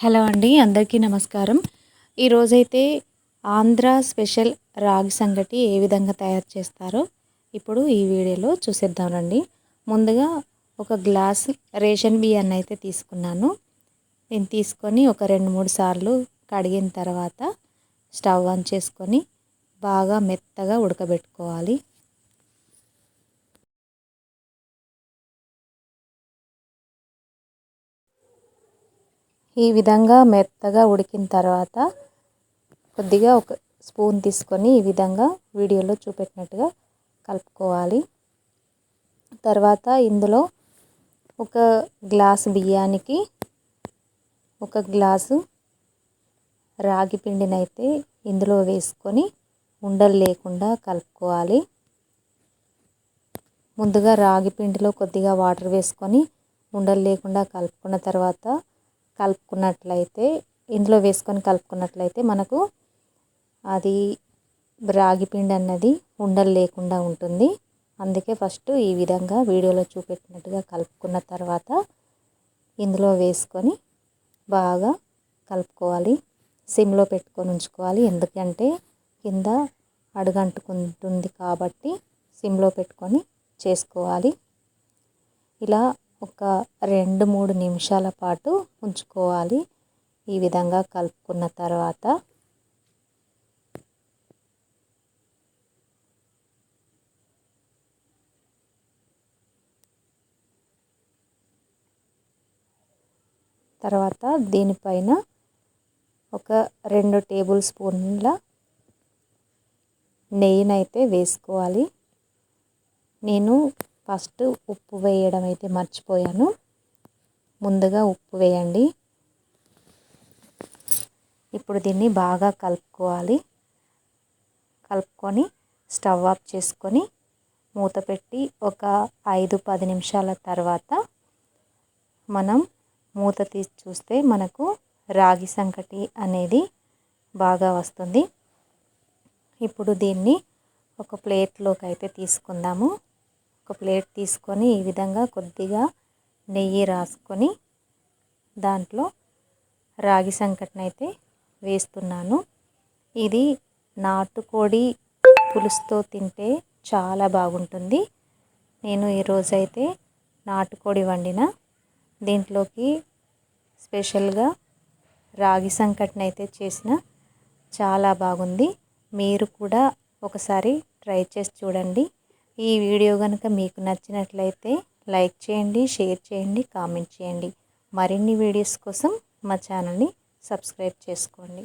Hello అండి, అందరికీ నమస్కారం. ఈరోజైతే ఆంధ్ర స్పెషల్ రాగి సంగటి ఏ విధంగా తయారు చేస్తారో ఇప్పుడు ఈ వీడియోలో చూసేద్దాం రండి. ముందుగా ఒక గ్లాస్ రేషన్ బియ్యాన్ని అయితే తీసుకున్నాను. నేను తీసుకొని ఒక 2-3 సార్లు కడిగిన తర్వాత స్టవ్ ఆన్ చేసుకొని బాగా మెత్తగా ఉడకబెట్టుకోవాలి. ఈ విధంగా మెత్తగా ఉడికిన తర్వాత కొద్దిగా ఒక స్పూన్ తీసుకొని ఈ విధంగా వీడియోలో చూపెట్టినట్టుగా కలుపుకోవాలి. తర్వాత ఇందులో ఒక గ్లాసు బియ్యానికి ఒక గ్లాసు రాగి పిండిని అయితే ఇందులో వేసుకొని ఉండలు లేకుండా కలుపుకోవాలి. ముందుగా రాగి పిండిలో కొద్దిగా వాటర్ వేసుకొని ఉండలు లేకుండా కలుపుకున్న తర్వాత ఇందులో వేసుకొని కలుపుకున్నట్లయితే మనకు అది రాగి పిండి అన్నది ఉండలు లేకుండా ఉంటుంది. అందుకే ఫస్ట్ ఈ విధంగా వీడియోలో చూపెట్టినట్టుగా కలుపుకున్న తర్వాత ఇందులో వేసుకొని బాగా కలుపుకోవాలి. సిమ్లో పెట్టుకొని ఉంచుకోవాలి, ఎందుకంటే కింద అడుగంటుకుంటుంది కాబట్టి సిమ్లో పెట్టుకొని చేసుకోవాలి. ఇలా ఒక 2-3 నిమిషాల పాటు ఉంచుకోవాలి. ఈ విధంగా కలుపుకున్న తర్వాత దీనిపైన ఒక 2 టేబుల్ స్పూన్ల నెయ్యినైతే వేసుకోవాలి. నేను ఫస్ట్ ఉప్పు వేయడం అయితే మర్చిపోయాను. ముందుగా ఉప్పు వేయండి. ఇప్పుడు దీన్ని బాగా కలుపుకోవాలి. కలుపుకొని స్టవ్ ఆఫ్ చేసుకొని మూత పెట్టి ఒక 5-10 నిమిషాల తర్వాత మనం మూత తీసి చూస్తే మనకు రాగి సంకటి అనేది బాగా వస్తుంది. ఇప్పుడు దీన్ని ఒక ప్లేట్లోకి అయితే తీసుకుందాము. ఒక ప్లేట్ తీసుకొని ఈ విధంగా కొద్దిగా నెయ్యి రాసుకొని దాంట్లో రాగి సంకటిని అయితే వేస్తున్నాను. ఇది నాటుకోడి పులుసుతో తింటే చాలా బాగుంటుంది. నేను ఈరోజైతే నాటుకోడి వండిన దీంట్లోకి స్పెషల్గా రాగి సంకటిని అయితే చేసిన చాలా బాగుంది. మీరు కూడా ఒకసారి ట్రై చేసి చూడండి. ఈ వీడియో కనుక మీకు నచ్చినట్లయితే లైక్ చేయండి, షేర్ చేయండి, కామెంట్ చేయండి. మరిన్ని వీడియోస్ కోసం మా ఛానల్ని సబ్స్క్రైబ్ చేసుకోండి.